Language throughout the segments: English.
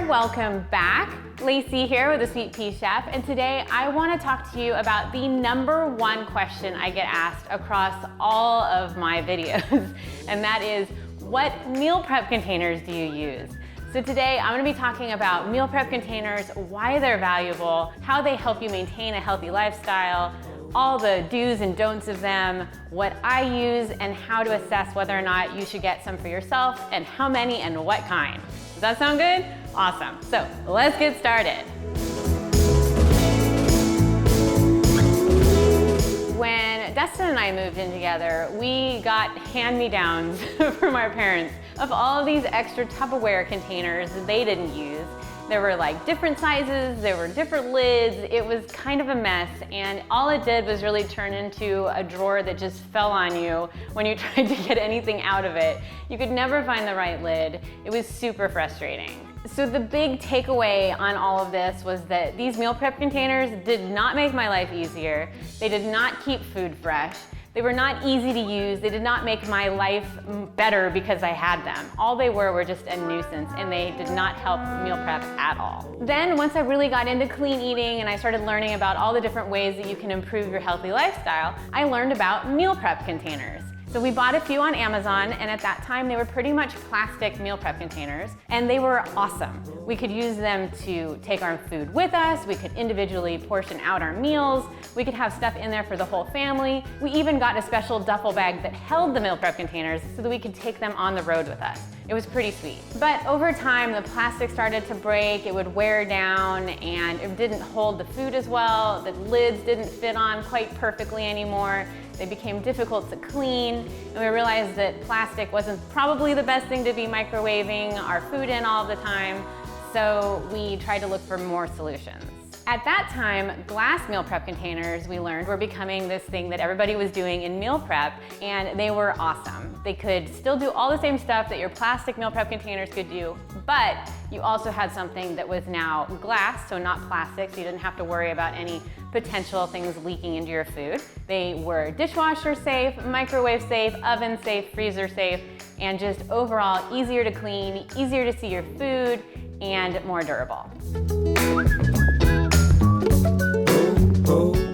Welcome back. Lacey here with the Sweet Pea Chef, and today I want to talk to you about the #1 question I get asked across all of my videos, and that is, what meal prep containers do you use? So today I'm going to be talking about meal prep containers, why they're valuable, how they help you maintain a healthy lifestyle, all the do's and don'ts of them, what I use, and how to assess whether or not you should get some for yourself, and how many and what kind. Does that sound good? Awesome. So let's get started. When Dustin and I moved in together, we got hand-me-downs from our parents of all of these extra Tupperware containers that they didn't use. There were like different sizes, there were different lids, it was kind of a mess, and all it did was really turn into a drawer that just fell on you when you tried to get anything out of it. You could never find the right lid. It was super frustrating. So the big takeaway on all of this was that these meal prep containers did not make my life easier. They did not keep food fresh. They were not easy to use. They did not make my life better because I had them. All they were just a nuisance, and they did not help meal prep at all. Then once I really got into clean eating and I started learning about all the different ways that you can improve your healthy lifestyle, I learned about meal prep containers. So we bought a few on Amazon, and at that time they were pretty much plastic meal prep containers, and they were awesome. We could use them to take our food with us, we could individually portion out our meals, we could have stuff in there for the whole family. We even got a special duffel bag that held the meal prep containers so that we could take them on the road with us. It was pretty sweet. But over time, the plastic started to break, it would wear down, and it didn't hold the food as well. The lids didn't fit on quite perfectly anymore. They became difficult to clean, and we realized that plastic wasn't probably the best thing to be microwaving our food in all the time, so we tried to look for more solutions. At that time, glass meal prep containers, we learned, were becoming this thing that everybody was doing in meal prep, and they were awesome. They could still do all the same stuff that your plastic meal prep containers could do, but you also had something that was now glass, so not plastic, so you didn't have to worry about any potential things leaking into your food. They were dishwasher safe, microwave safe, oven safe, freezer safe, and just overall easier to clean, easier to see your food, and more durable.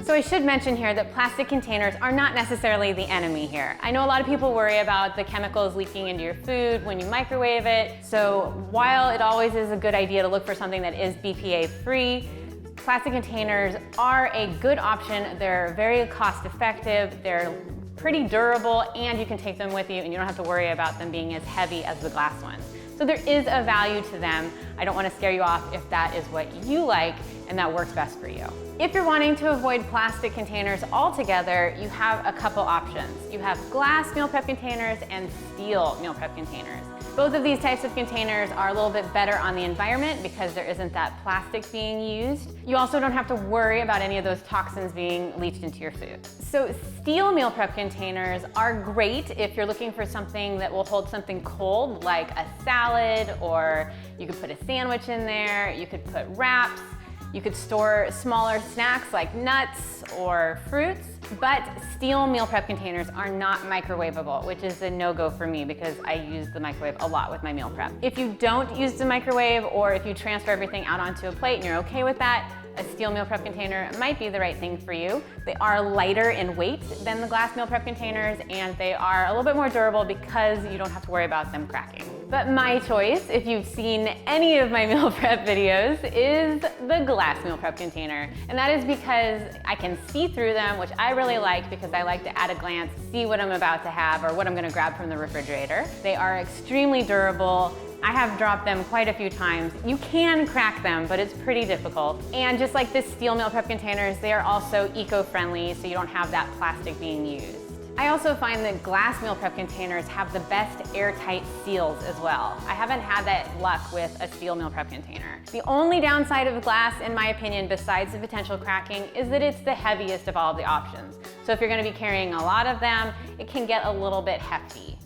So I should mention here that plastic containers are not necessarily the enemy here. I know a lot of people worry about the chemicals leaking into your food when you microwave it. So while it always is a good idea to look for something that is BPA free, plastic containers are a good option. They're very cost effective, they're pretty durable, and you can take them with you and you don't have to worry about them being as heavy as the glass ones. So there is a value to them. I don't want to scare you off if that is what you like and that works best for you. If you're wanting to avoid plastic containers altogether, you have a couple options. You have glass meal prep containers and steel meal prep containers. Both of these types of containers are a little bit better on the environment because there isn't that plastic being used. You also don't have to worry about any of those toxins being leached into your food. So steel meal prep containers are great if you're looking for something that will hold something cold, like a salad, or you could put a sandwich in there, you could put wraps, you could store smaller snacks like nuts or fruits, but steel meal prep containers are not microwavable, which is a no-go for me because I use the microwave a lot with my meal prep. If you don't use the microwave, or if you transfer everything out onto a plate and you're okay with that, a steel meal prep container might be the right thing for you. They are lighter in weight than the glass meal prep containers, and they are a little bit more durable because you don't have to worry about them cracking. But my choice, if you've seen any of my meal prep videos, is the glass meal prep container. And that is because I can see through them, which I really like because I like to at a glance see what I'm about to have or what I'm gonna grab from the refrigerator. They are extremely durable. I have dropped them quite a few times. You can crack them, but it's pretty difficult. And just like the steel meal prep containers, they are also eco-friendly, so you don't have that plastic being used. I also find that glass meal prep containers have the best airtight seals as well. I haven't had that luck with a steel meal prep container. The only downside of glass, in my opinion, besides the potential cracking, is that it's the heaviest of all of the options. So if you're gonna be carrying a lot of them, it can get a little bit hefty.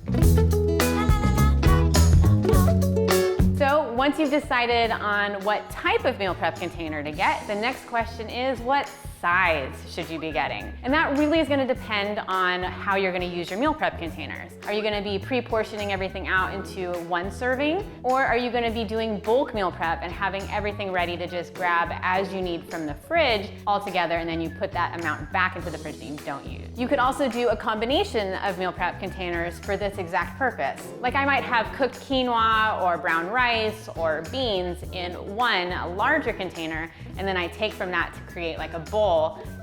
So once you've decided on what type of meal prep container to get, the next question is, what size should you be getting? And that really is gonna depend on how you're gonna use your meal prep containers. Are you gonna be pre-portioning everything out into one serving? Or are you gonna be doing bulk meal prep and having everything ready to just grab as you need from the fridge all together, and then you put that amount back into the fridge that you don't use? You could also do a combination of meal prep containers for this exact purpose. Like I might have cooked quinoa or brown rice or beans in one larger container, and then I take from that to create like a bowl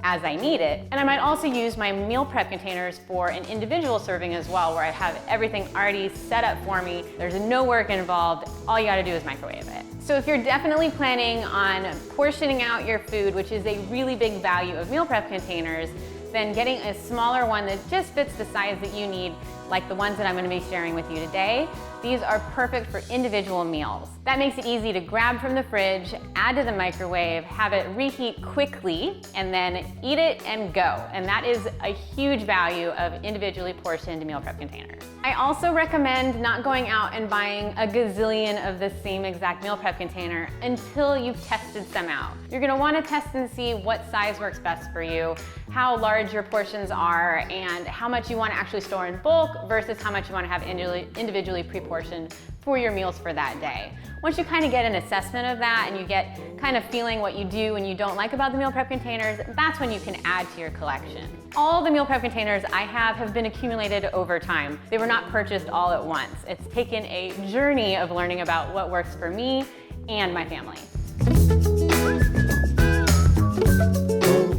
as I need it. And I might also use my meal prep containers for an individual serving as well, where I have everything already set up for me. There's no work involved. All you gotta do is microwave it. So if you're definitely planning on portioning out your food, which is a really big value of meal prep containers, then getting a smaller one that just fits the size that you need, like the ones that I'm gonna be sharing with you today, these are perfect for individual meals. That makes it easy to grab from the fridge, add to the microwave, have it reheat quickly, and then eat it and go. And that is a huge value of individually portioned meal prep containers. I also recommend not going out and buying a gazillion of the same exact meal prep container until you've tested some out. You're gonna wanna test and see what size works best for you, how large your portions are, and how much you wanna actually store in bulk versus how much you wanna have individually pre-portioned for your meals for that day. Once you kind of get an assessment of that and you get kind of feeling what you do and you don't like about the meal prep containers, that's when you can add to your collection. All the meal prep containers I have been accumulated over time. They were not purchased all at once. It's taken a journey of learning about what works for me and my family.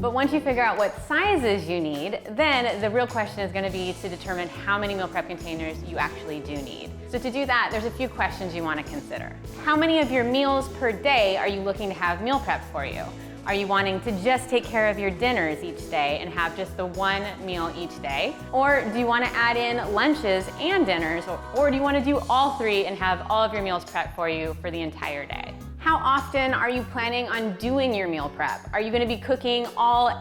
But once you figure out what sizes you need, then the real question is going to be to determine how many meal prep containers you actually do need. So to do that, there's a few questions you want to consider. How many of your meals per day are you looking to have meal prep for you? Are you wanting to just take care of your dinners each day and have just the one meal each day? Or do you want to add in lunches and dinners? Or do you want to do all three and have all of your meals prepped for you for the entire day? How often are you planning on doing your meal prep? Are you gonna be cooking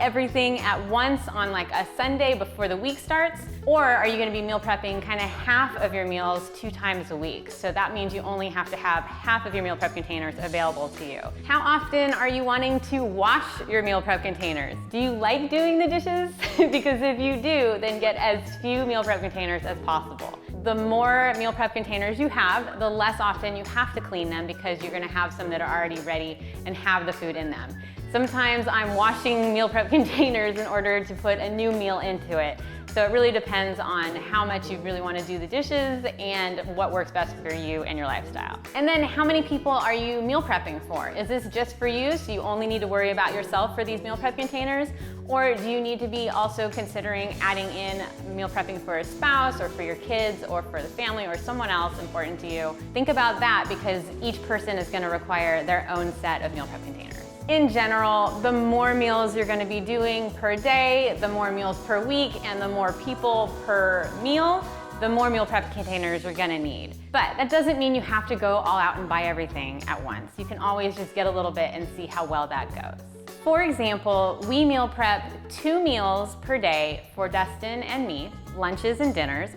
everything at once on like a Sunday before the week starts? Or are you gonna be meal prepping kind of half of your meals 2 times a week? So that means you only have to have half of your meal prep containers available to you. How often are you wanting to wash your meal prep containers? Do you like doing the dishes? Because if you do, then get as few meal prep containers as possible. The more meal prep containers you have, the less often you have to clean them because you're gonna have some that are already ready and have the food in them. Sometimes I'm washing meal prep containers in order to put a new meal into it. So it really depends on how much you really want to do the dishes and what works best for you and your lifestyle. And then how many people are you meal prepping for? Is this just for you, so you only need to worry about yourself for these meal prep containers? Or do you need to be also considering adding in meal prepping for a spouse or for your kids or for the family or someone else important to you? Think about that because each person is going to require their own set of meal prep containers. In general, the more meals you're going to be doing per day, the more meals per week, and the more people per meal, the more meal prep containers you're going to need. But that doesn't mean you have to go all out and buy everything at once. You can always just get a little bit and see how well that goes. For example, we meal prep 2 meals per day for Dustin and me, lunches and dinners.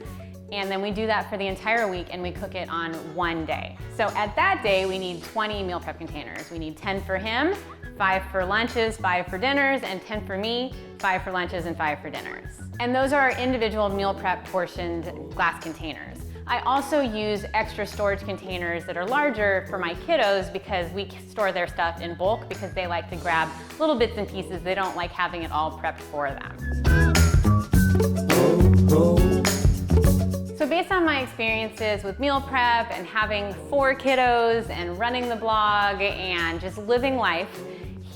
And then we do that for the entire week and we cook it on one day. So at that day, we need 20 meal prep containers. We need 10 for him, 5 for lunches, 5 for dinners, and 10 for me, 5 for lunches and 5 for dinners. And those are our individual meal prep portioned glass containers. I also use extra storage containers that are larger for my kiddos because we store their stuff in bulk because they like to grab little bits and pieces. They don't like having it all prepped for them. So based on my experiences with meal prep and having 4 kiddos and running the blog and just living life,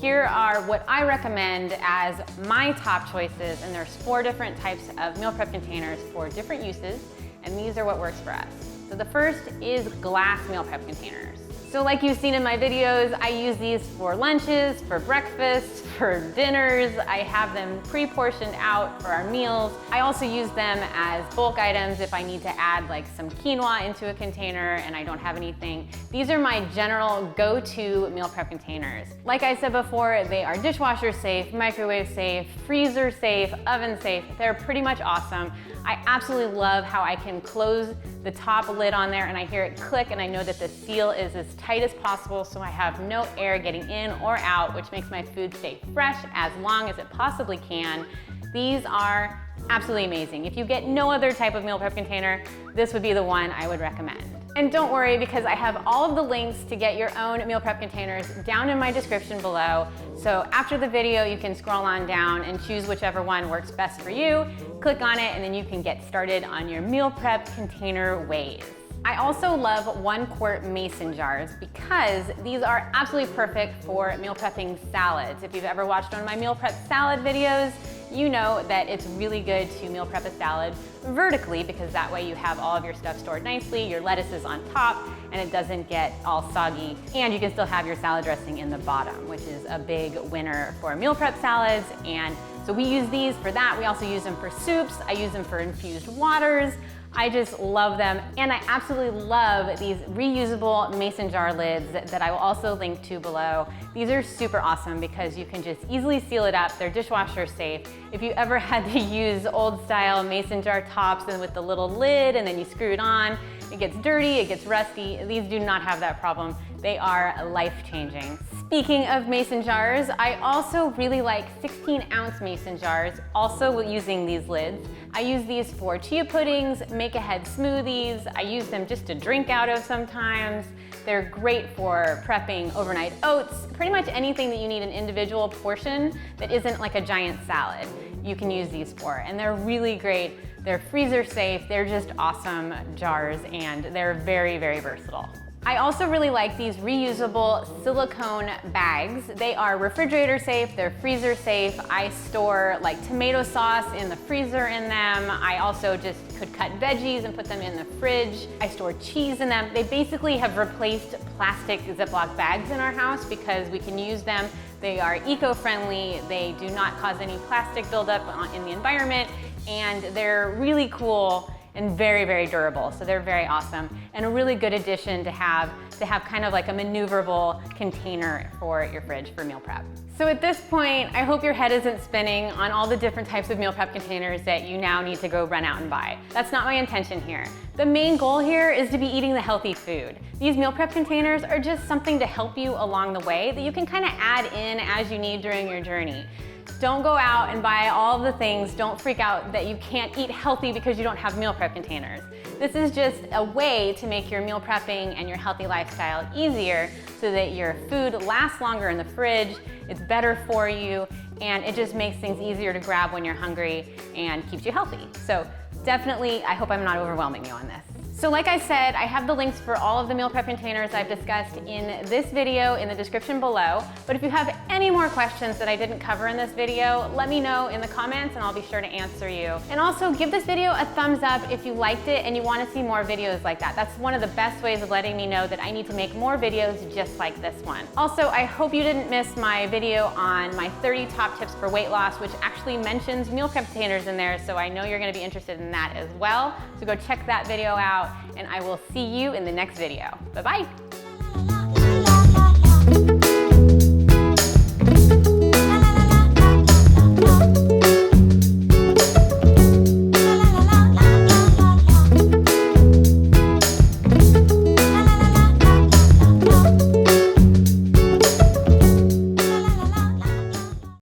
here are what I recommend as my top choices, and there's 4 different types of meal prep containers for different uses, and these are what works for us. So the first is glass meal prep containers. So like you've seen in my videos, I use these for lunches, for breakfast, for dinners. I have them pre-portioned out for our meals. I also use them as bulk items if I need to add like some quinoa into a container and I don't have anything. These are my general go-to meal prep containers. Like I said before, they are dishwasher safe, microwave safe, freezer safe, oven safe. They're pretty much awesome. I absolutely love how I can close the top lid on there and I hear it click and I know that the seal is as tight as possible so I have no air getting in or out, which makes my food stay fresh as long as it possibly can. These are absolutely amazing. If you get no other type of meal prep container, this would be the one I would recommend. And don't worry, because I have all of the links to get your own meal prep containers down in my description below. So after the video, you can scroll on down and choose whichever one works best for you. Click on it, and then you can get started on your meal prep container ways. I also love 1-quart mason jars because these are absolutely perfect for meal prepping salads. If you've ever watched one of my meal prep salad videos, you know that it's really good to meal prep a salad vertically, because that way you have all of your stuff stored nicely, your lettuce is on top, and it doesn't get all soggy, and you can still have your salad dressing in the bottom, which is a big winner for meal prep salads. And so we use these for that. We also use them for soups. I use them for infused waters. I just love them, and I absolutely love these reusable mason jar lids that I will also link to below. These are super awesome because you can just easily seal it up. They're dishwasher safe. If you ever had to use old style mason jar tops and with the little lid and then you screw it on, it gets dirty, it gets rusty. These do not have that problem. They are life-changing. Speaking of mason jars, I also really like 16-ounce mason jars, also using these lids. I use these for chia puddings, make-ahead smoothies. I use them just to drink out of sometimes. They're great for prepping overnight oats, pretty much anything that you need an individual portion that isn't like a giant salad, you can use these for. And they're really great. They're freezer safe. They're just awesome jars, and they're very, very versatile. I also really like these reusable silicone bags. They are refrigerator safe, they're freezer safe. I store like tomato sauce in the freezer in them. I also just could cut veggies and put them in the fridge. I store cheese in them. They basically have replaced plastic Ziploc bags in our house because we can use them. They are eco-friendly, they do not cause any plastic buildup in the environment, and they're really cool and very, very durable. So they're very awesome and a really good addition to have kind of like a maneuverable container for your fridge for meal prep. So at this point, I hope your head isn't spinning on all the different types of meal prep containers that you now need to go run out and buy. That's not my intention here. The main goal here is to be eating the healthy food. These meal prep containers are just something to help you along the way that you can kind of add in as you need during your journey. Don't go out and buy all of the things. Don't freak out that you can't eat healthy because you don't have meal prep containers. This is just a way to make your meal prepping and your healthy lifestyle easier so that your food lasts longer in the fridge, it's better for you, and it just makes things easier to grab when you're hungry and keeps you healthy. So definitely, I hope I'm not overwhelming you on this. So like I said, I have the links for all of the meal prep containers I've discussed in this video in the description below. But if you have any more questions that I didn't cover in this video, let me know in the comments and I'll be sure to answer you. And also give this video a thumbs up if you liked it and you want to see more videos like that. That's one of the best ways of letting me know that I need to make more videos just like this one. Also, I hope you didn't miss my video on my 30 top tips for weight loss, which actually mentions meal prep containers in there. So I know you're going to be interested in that as well. So go check that video out, and I will see you in the next video. Bye-bye.